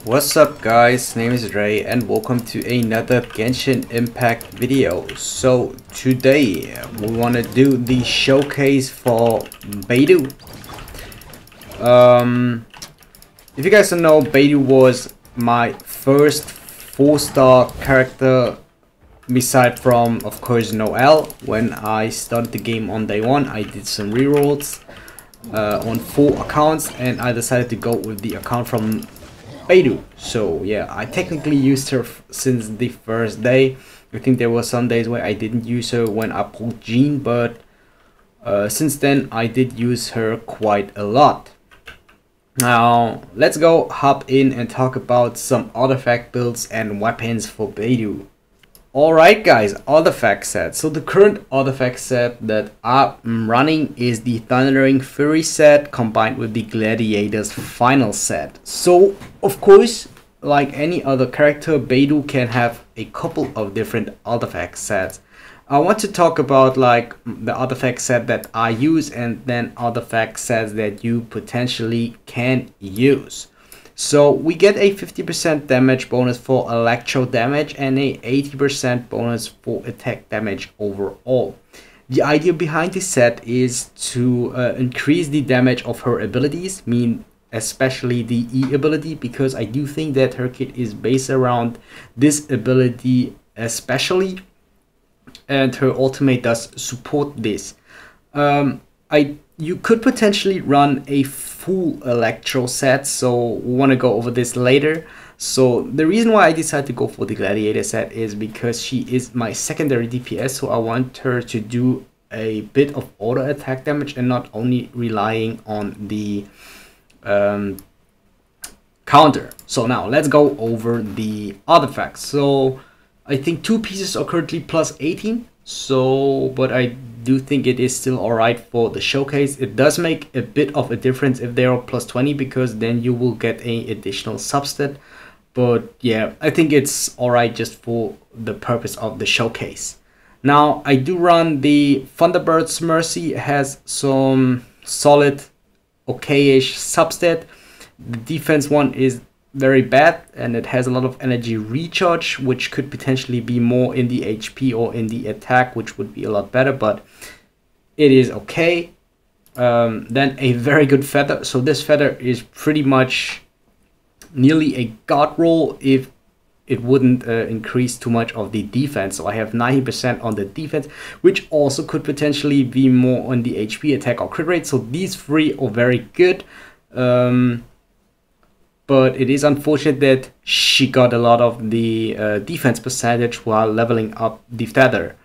What's up guys, name is Ray and welcome to another Genshin Impact video. So today we want to do the showcase for Beidou. If you guys don't know, Beidou was my first 4-star character beside from, of course, Noel. When I started the game on day 1, I did some rerolls on 4 accounts and I decided to go with the account from Beidou. So yeah, I technically used her since the first day. I think there were some days where I didn't use her when I pulled Jean, but since then I did use her quite a lot. Now let's go hop in and talk about some artifact builds and weapons for Beidou. Alright guys, artifact set. So the current artifact set that I'm running is the Thundering Fury set combined with the Gladiator's final set. So of course, like any other character, Beidou can have a couple of different artifact sets. I want to talk about like the artifact set that I use and then artifact sets that you potentially can use. So we get a 50% damage bonus for electro damage and a 80% bonus for attack damage overall. The idea behind this set is to increase the damage of her abilities, especially the E ability, because I do think that her kit is based around this ability especially, and her ultimate does support this. You could potentially run a full electro set, so we want to go over this later. So the reason why I decided to go for the Gladiator set is because she is my secondary DPS, so I want her to do a bit of auto attack damage and not only relying on the counter. So now let's go over the artifacts. So I think 2 pieces are currently plus 18, so but I do think it is still alright for the showcase. It does make a bit of a difference if they are plus 20, because then you will get a additional substat, but yeah, I think it's alright just for the purpose of the showcase. Now I do run the Thunderbird's Mercy. It has some solid okay-ish substat. The defense one is very bad and it has a lot of energy recharge, which could potentially be more in the HP or in the attack, which would be a lot better, but it is okay. Then a very good feather. So this feather is pretty much nearly a god roll if it wouldn't increase too much of the defense. So I have 90% on the defense, which also could potentially be more on the HP, attack, or crit rate. So these 3 are very good. But it is unfortunate that she got a lot of the defense percentage while leveling up the feather.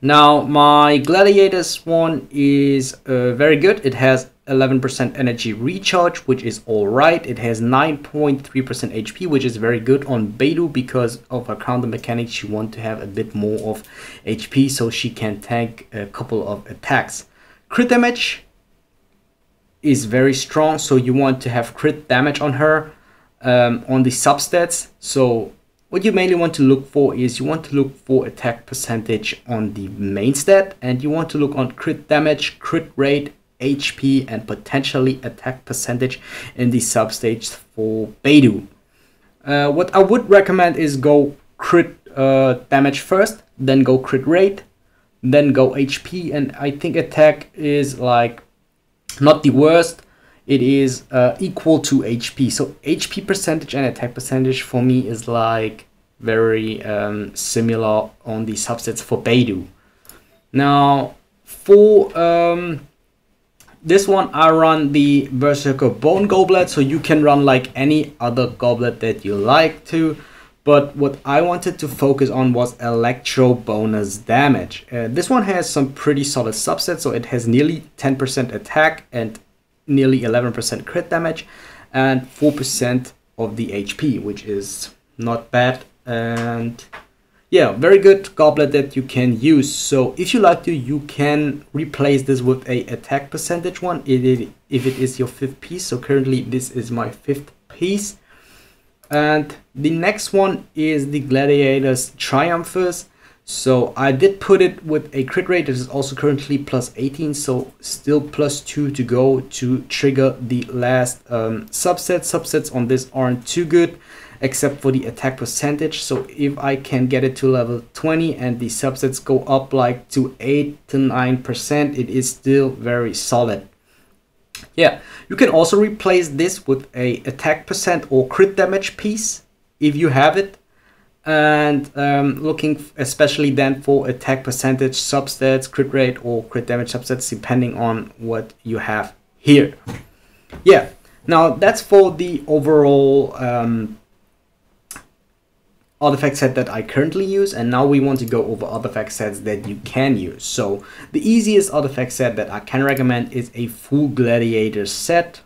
Now my Gladiator's one is very good. It has 11% energy recharge, which is alright. It has 9.3% HP, which is very good on Beidou because of her counter mechanics. She wants to have a bit more of HP so she can tank a couple of attacks. Crit damage is very strong, so you want to have crit damage on her on the substats. So what you mainly want to look for is you want to look for attack percentage on the main stat, and you want to look on crit damage, crit rate, HP, and potentially attack percentage in the substage for Beidou. What I would recommend is go crit damage first, then go crit rate, then go HP, and I think attack is like not the worst. It is equal to HP. So HP percentage and attack percentage for me is like very similar on the subsets for Beidou. Now for this one I run the Berserker Bone Goblet, so you can run like any other goblet that you like to. But what I wanted to focus on was electro bonus damage. This one has some pretty solid subsets, so it has nearly 10% attack and nearly 11% crit damage and 4% of the HP, which is not bad. And yeah, very good goblet that you can use. So if you like to, you can replace this with a attack percentage one if it is your 5th piece. So currently this is my 5th piece. And the next one is the Gladiator's Triumphus. So I did put it with a crit rate that is also currently plus 18, so still plus 2 to go to trigger the last subset. Subsets on this aren't too good, except for the attack percentage. So if I can get it to level 20 and the subsets go up like to 8 to 9%, it is still very solid. Yeah, you can also replace this with a attack percent or crit damage piece if you have it. And looking especially then for attack percentage substats, crit rate or crit damage subsets, depending on what you have here. Yeah, now that's for the overall artifact set that I currently use, and now we want to go over artifact sets that you can use. So the easiest artifact set that I can recommend is a full gladiator set,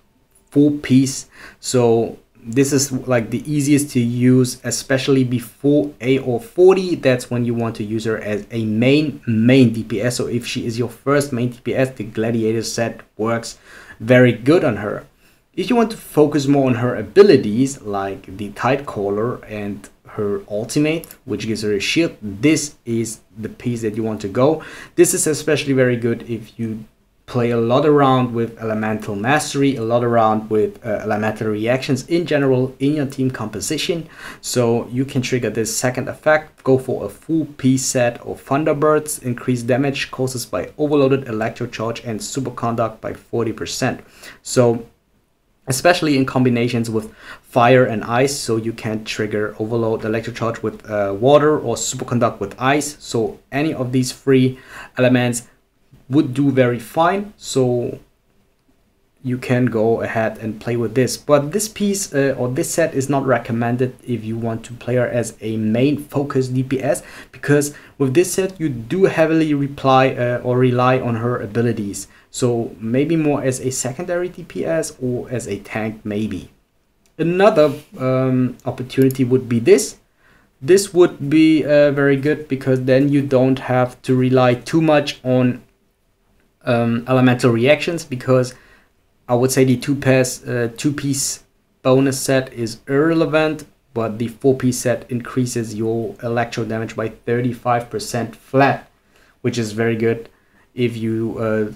full piece. So this is like the easiest to use, especially before AO 40. That's when you want to use her as a main DPS. So if she is your first main DPS, the gladiator set works very good on her. If you want to focus more on her abilities, like the Tide Caller and her ultimate, which gives her a shield, this is the piece that you want to go. This is especially very good if you play a lot around with elemental mastery, a lot around with elemental reactions in general in your team composition. So you can trigger this second effect, go for a full piece set of Thunderbirds, increase damage causes by overloaded electro charge and superconduct by 40%. So especially in combinations with fire and ice, so you can trigger overload electro charge with water or superconduct with ice. So any of these three elements would do very fine, so you can go ahead and play with this. But this piece or this set is not recommended if you want to play her as a main focus DPS, because with this set you do heavily rely on her abilities. So maybe more as a secondary DPS or as a tank maybe. Another opportunity would be this. This would be very good, because then you don't have to rely too much on elemental reactions, because I would say the two-piece bonus set is irrelevant, but the 4-piece set increases your electro damage by 35% flat, which is very good if you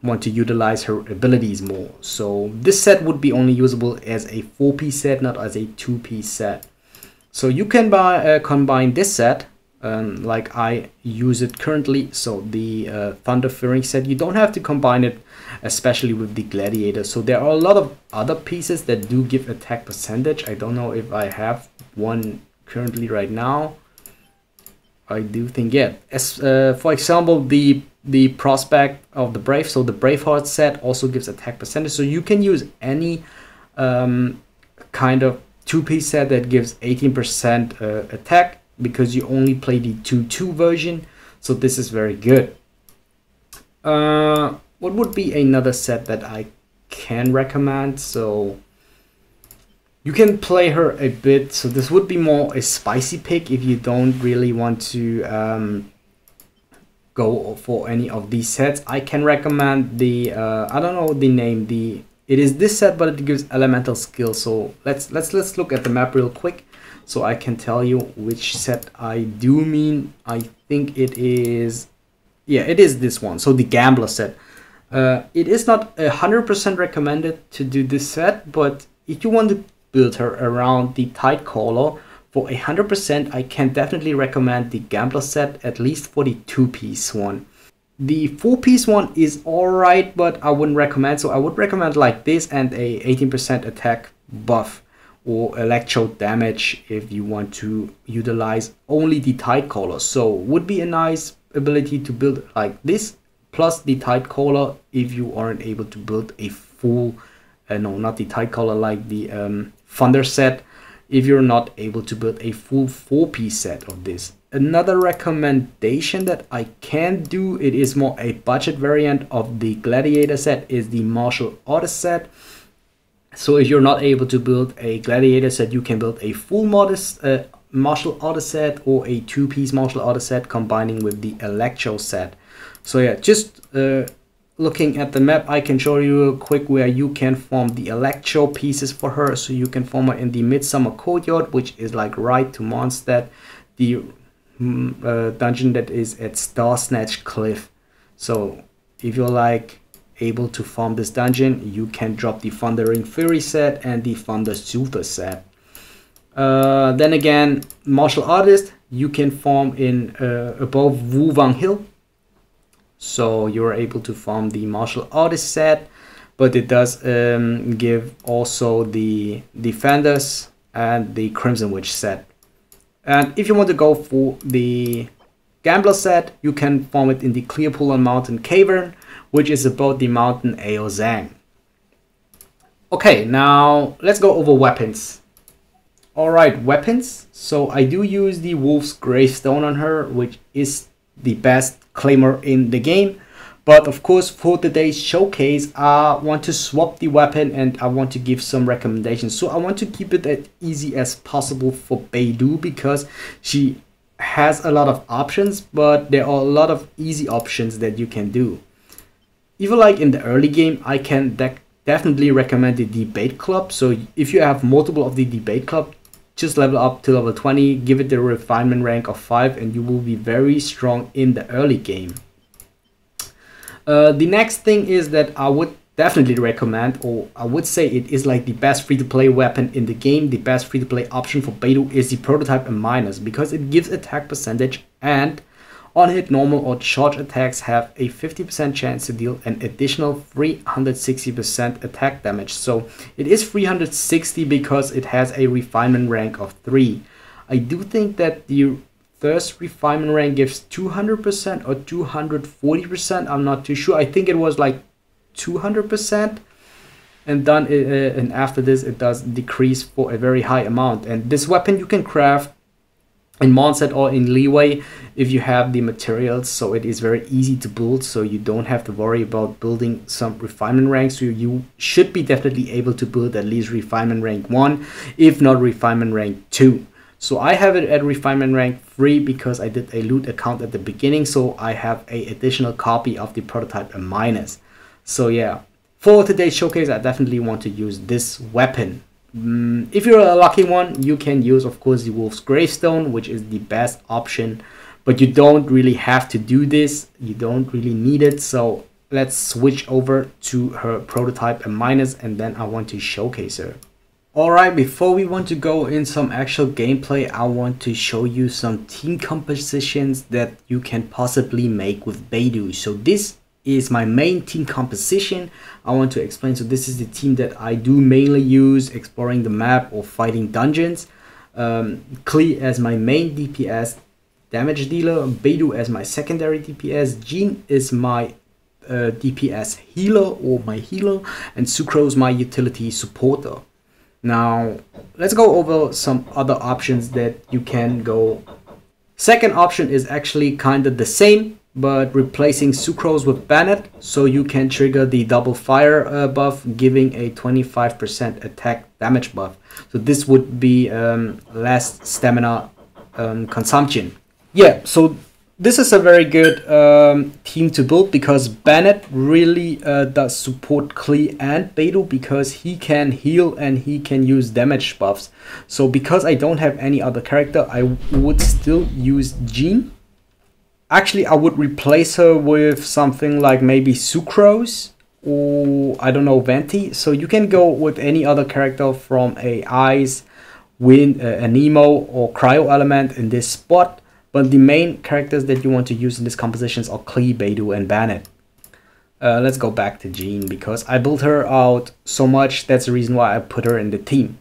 want to utilize her abilities more. So this set would be only usable as a 4-piece set, not as a 2-piece set. So you can combine this set like I use it currently. So the Thunder Fury set, you don't have to combine it especially with the Gladiator. So there are a lot of other pieces that do give attack percentage. I don't know if I have one currently right now. I do think, yeah, as for example the Prospect of the Brave, so the Braveheart set also gives attack percentage. So you can use any kind of 2-piece set that gives 18% attack, because you only play the 2-2 version. So this is very good. What would be another set that I can recommend? So you can play her a bit. So this would be more a spicy pick if you don't really want to go for any of these sets. I can recommend the I don't know the name. It is this set, but it gives elemental skill. So let's look at the map real quick, so I can tell you which set I do mean. I think it is, yeah, it is this one. So the Gambler set. It is not 100% recommended to do this set, but if you want to build her around the Tide Caller for 100%, I can definitely recommend the Gambler set, at least for the 2-piece one. The 4-piece one is alright, but I wouldn't recommend. So I would recommend like this and a 18% attack buff or electro damage if you want to utilize only the Tide Caller. So would be a nice ability to build like this, plus the Tide Caller if you aren't able to build a full, no, not the Tide Caller, like the Thunder set, if you're not able to build a full 4-piece set of this. Another recommendation that I can do, it is more a budget variant of the Gladiator set, is the Martial Artist set. So if you're not able to build a Gladiator set, you can build a full Martial Artist set or a 2-piece Martial Artist set combining with the Electro set. So yeah, just looking at the map, I can show you real quick where you can form the Electro pieces for her. So you can form her in the Midsummer Courtyard, which is like right to Mondstadt. The dungeon that is at Star Snatch Cliff. So if you're like able to farm this dungeon, you can drop the Thundering Fury set and the Thunder Soother set. Then again, martial artist, you can farm in above Wu Wang Hill. So you're able to farm the martial artist set, but it does give also the defenders and the Crimson Witch set. And if you want to go for the gambler set, you can farm it in the Clearpool Mountain Cavern, which is above the mountain Aozang. Okay, now let's go over weapons. Alright, weapons. So I do use the Wolf's Gravestone on her, which is the best claimer in the game. But of course, for today's showcase, I want to swap the weapon and I want to give some recommendations. So I want to keep it as easy as possible for Beidou, because she has a lot of options, but there are a lot of easy options that you can do. Even like in the early game, I can definitely recommend the Debate Club. So if you have multiple of the Debate Club, just level up to level 20, give it the refinement rank of 5, and you will be very strong in the early game. The next thing is that I would definitely recommend, or I would say it is like the best free-to-play weapon in the game. The best free-to-play option for Beidou is the Prototype and Minus, because it gives attack percentage, and on hit normal or charge attacks have a 50% chance to deal an additional 360% attack damage. So it is 360 because it has a refinement rank of 3. I do think that the first refinement rank gives 200% or 240%. I'm not too sure. I think it was like 200%, and then and after this it does decrease for a very high amount. And this weapon you can craft in Monset or in Leeway if you have the materials, so it is very easy to build, so you don't have to worry about building some refinement ranks. So you should be definitely able to build at least refinement rank 1, if not refinement rank 2. So I have it at refinement rank 3 because I did a loot account at the beginning, so I have a additional copy of the Prototype and Minus. So yeah, for today's showcase, I definitely want to use this weapon. If you're a lucky one, you can use, of course, the Wolf's Gravestone, which is the best option, but you don't really have to do this. You don't really need it. So let's switch over to her Prototype and Minus, and then I want to showcase her. Alright, before we want to go in some actual gameplay, I want to show you some team compositions that you can possibly make with Beidou. So this is my main team composition. I want to explain. So this is the team that I do mainly use exploring the map or fighting dungeons. Klee as my main DPS damage dealer, Beidou as my secondary DPS, Jean is my DPS healer or my healer, and Sucrose my utility supporter. Now let's go over some other options that you can go. Second option is actually kind of the same, but replacing Sucrose with Bennett, so you can trigger the double fire buff, giving a 25% attack damage buff. So this would be less stamina consumption. Yeah, so this is a very good team to build, because Bennett really does support Klee and Beidou, because he can heal and he can use damage buffs. So because I don't have any other character, I would still use Jean. Actually, I would replace her with something like maybe Sucrose or I don't know, Venti. So you can go with any other character from a Ice, Wind, a Nemo or Cryo element in this spot. But the main characters that you want to use in these compositions are Klee, Beidou, and Bennett. Let's go back to Jean, because I built her out so much. That's the reason why I put her in the team.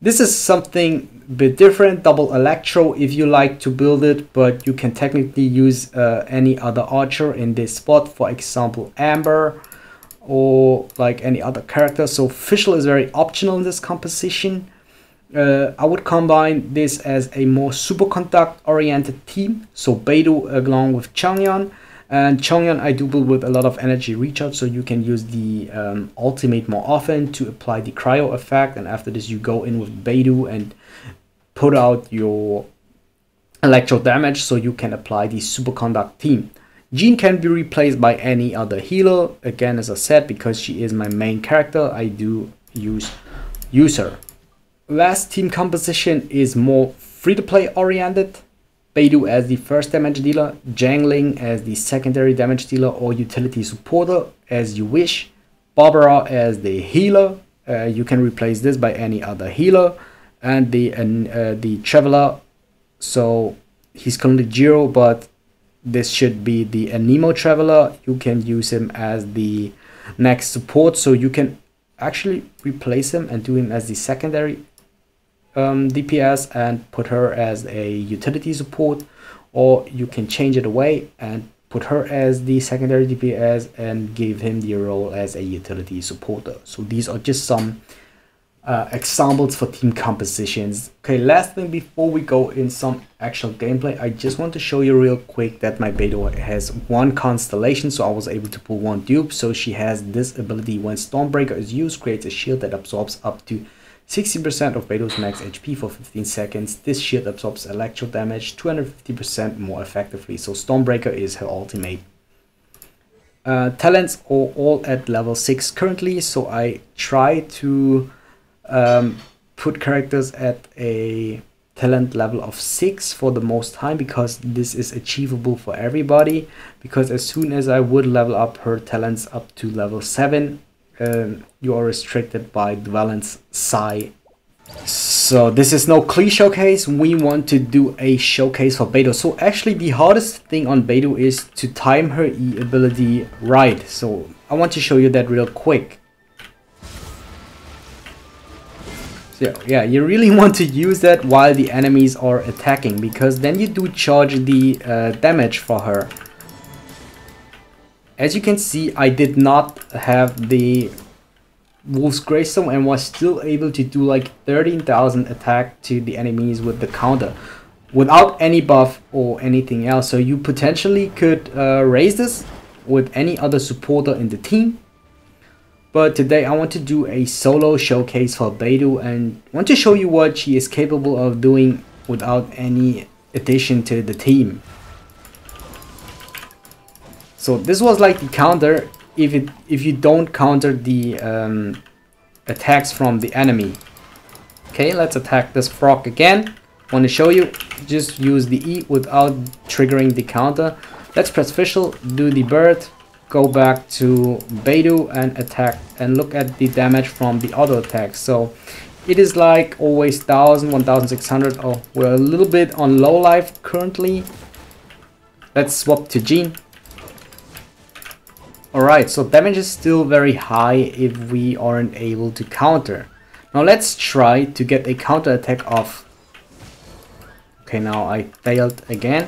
This is something a bit different, double Electro if you like to build it, but you can technically use any other archer in this spot, for example Amber or like any other character. So Fischl is very optional in this composition. I would combine this as a more superconduct oriented team, so Beidou along with Changyan. And Changyan I do build with a lot of energy recharge, so you can use the ultimate more often to apply the cryo effect, and after this you go in with Beidou and put out your electro damage, so you can apply the superconduct team. Jean can be replaced by any other healer, again as I said, because she is my main character, I do use her. Last team composition is more free to play oriented. Beidou as the first damage dealer, Jangling as the secondary damage dealer or utility supporter as you wish, Barbara as the healer, you can replace this by any other healer, and the Traveler, so he's currently 0, but this should be the Anemo Traveler. You can use him as the next support, so you can actually replace him and do him as the secondary DPS and put her as a utility support, or you can change it away and put her as the secondary DPS and give him the role as a utility supporter. So these are just some examples for team compositions. Okay, last thing before we go in some actual gameplay, I just want to show you real quick that my Beidou has 1 constellation, so I was able to pull 1 dupe. So she has this ability: when Stormbreaker is used, creates a shield that absorbs up to 60% of Beidou's max HP for 15 seconds. This shield absorbs electro damage 250% more effectively. So Stormbreaker is her ultimate. Talents are all at level 6 currently, so I try to put characters at a talent level of 6 for the most time, because this is achievable for everybody. Because as soon as I would level up her talents up to level 7, you are restricted by the balance psi. So this is no clear showcase, we want to do a showcase for Beidou. So actually the hardest thing on Beidou is to time her E ability right. So I want to show you that real quick. So yeah, you really want to use that while the enemies are attacking, because then you do charge the damage for her. As you can see, I did not have the Wolf's Greystone and was still able to do like 13,000 attack to the enemies with the counter without any buff or anything else. So you potentially could raise this with any other supporter in the team. But today I want to do a solo showcase for Beidou and want to show you what she is capable of doing without any addition to the team. So this was like the counter if you don't counter the attacks from the enemy. Okay, let's attack this frog again. Want to show you, just use the E without triggering the counter. Let's press official, do the bird, go back to Beidou and attack, and look at the damage from the auto attack. So it is like always 1000, 1600. Oh, we're a little bit on low life currently. Let's swap to Jean. Alright, so damage is still very high if we aren't able to counter. Now let's try to get a counter attack off. Okay, now I failed again.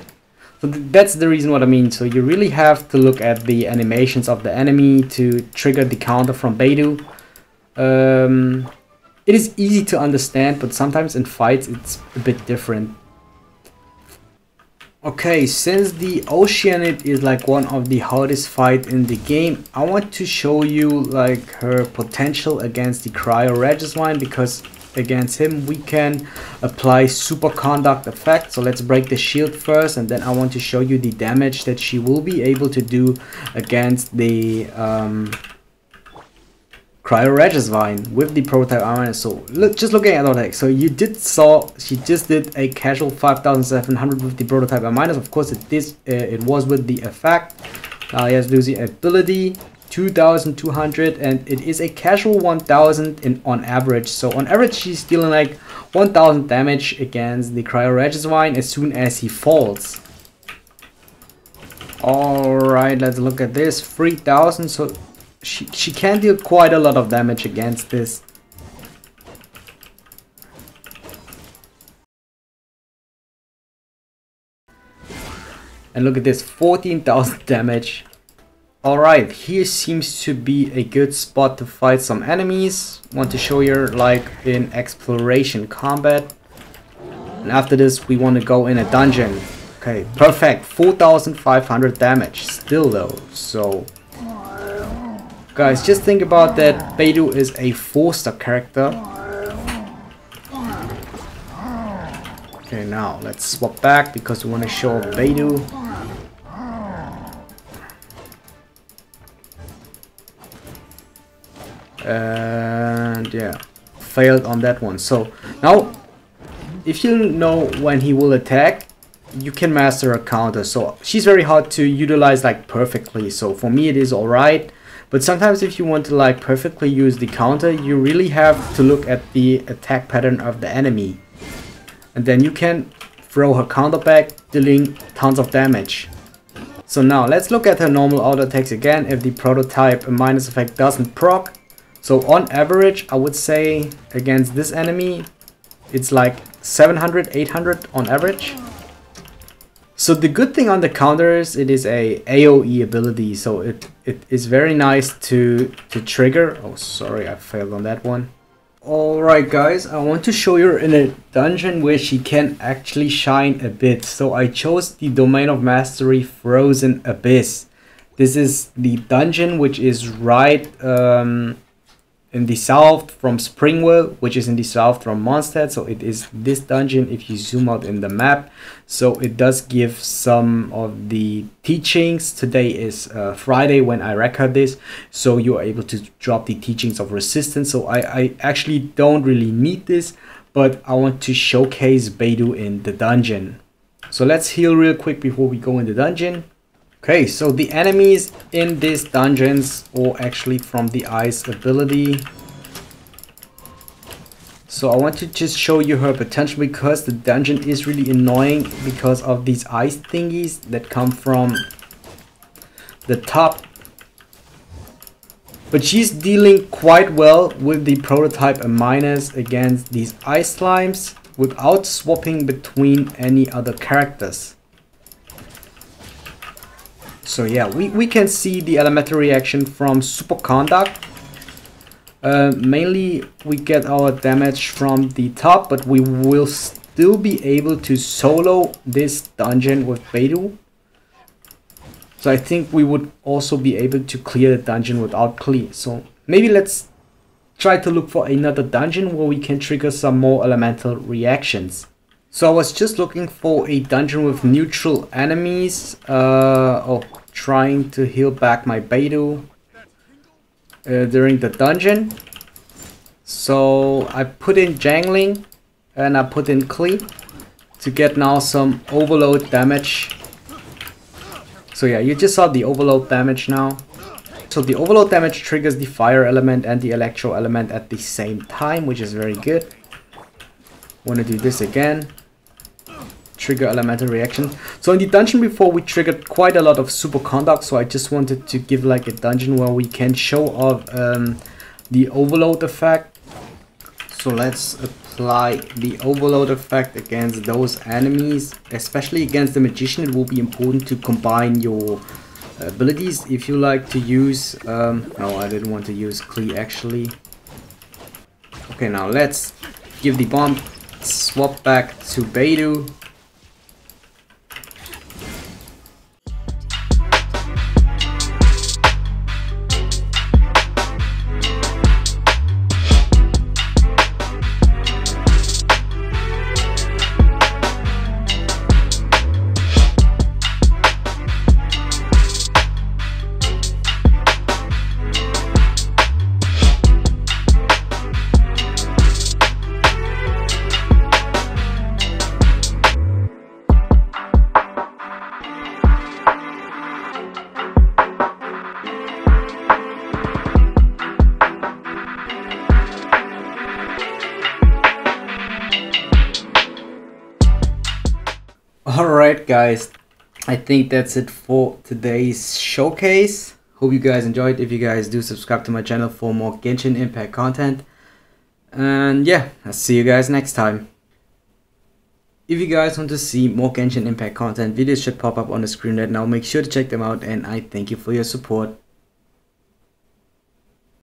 So that's the reason what I mean. So you really have to look at the animations of the enemy to trigger the counter from Beidou. It is easy to understand, but sometimes in fights it's a bit different. Okay, since the Oceanid is like one of the hardest fight in the game, I want to show you like her potential against the Cryo Regisvine, because against him we can apply superconduct effect. So let's break the shield first, and then I want to show you the damage that she will be able to do against the Cryo Regisvine with the prototype armor. So just looking at that, so you saw she just did a casual 5700 with the prototype armor. Of course it was with the effect. Yes, lose the ability 2200, and it is a casual 1000 on average. So on average she's dealing like 1000 damage against the Cryo Regisvine as soon as he falls. Alright, let's look at this. 3000, so she can deal quite a lot of damage against this. And look at this, 14,000 damage. Alright, here seems to be a good spot to fight some enemies. Want to show you like in exploration combat. And after this we want to go in a dungeon. Okay, perfect, 4,500 damage still though. So guys, just think about that. Beidou is a 4-star character. Okay, now let's swap back because we want to show Beidou. And yeah, failed on that one. So now if you know when he will attack, you can master a counter. So she's very hard to utilize like perfectly. So for me it is alright. But sometimes if you want to like perfectly use the counter, you really have to look at the attack pattern of the enemy. And then you can throw her counter back, dealing tons of damage. So now let's look at her normal auto attacks again if the prototype minus effect doesn't proc. So on average, I would say against this enemy, it's like 700, 800 on average. So the good thing on the counter is it is a AoE ability, so it is very nice to trigger. Oh, sorry, I failed on that one. Alright guys, I want to show you in a dungeon where she can actually shine a bit. So I chose the Domain of Mastery Frozen Abyss. This is the dungeon which is right in the south from Springwell, which is in the south from Mondstadt. So it is this dungeon if you zoom out in the map. So it does give some of the teachings. Today is Friday when I record this, so you are able to drop the teachings of resistance. So I actually don't really need this, but I want to showcase Beidou in the dungeon. So let's heal real quick before we go in the dungeon. Okay, so the enemies in these dungeons, or actually from the ice ability. So I want to just show you her potential, because the dungeon is really annoying because of these ice thingies that come from the top. But she's dealing quite well with the prototype minus against these ice slimes without swapping between any other characters. So yeah, we can see the elemental reaction from Superconduct. Mainly we get our damage from the top, but we will still be able to solo this dungeon with Beidou. So I think we would also be able to clear the dungeon without clear. So maybe let's try to look for another dungeon where we can trigger some more elemental reactions. So I was just looking for a dungeon with neutral enemies. Trying to heal back my Beidou during the dungeon. So I put in Jangling and I put in Klee to get now some overload damage. So yeah, you just saw the overload damage now. So the overload damage triggers the fire element and the electro element at the same time, which is very good. Want to do this again. Trigger elemental reaction. So in the dungeon before we triggered quite a lot of Superconduct, so I just wanted to give like a dungeon where we can show off the overload effect. So let's apply the overload effect against those enemies, especially against the magician. It will be important to combine your abilities if you like to use no, I didn't want to use Klee actually. Okay, now let's give the bomb, swap back to Beidou. Alright guys, I think that's it for today's showcase. Hope you guys enjoyed. If you guys do, subscribe to my channel for more Genshin Impact content. And yeah, I'll see you guys next time. If you guys want to see more Genshin Impact content, videos should pop up on the screen right now. Make sure to check them out, and I thank you for your support.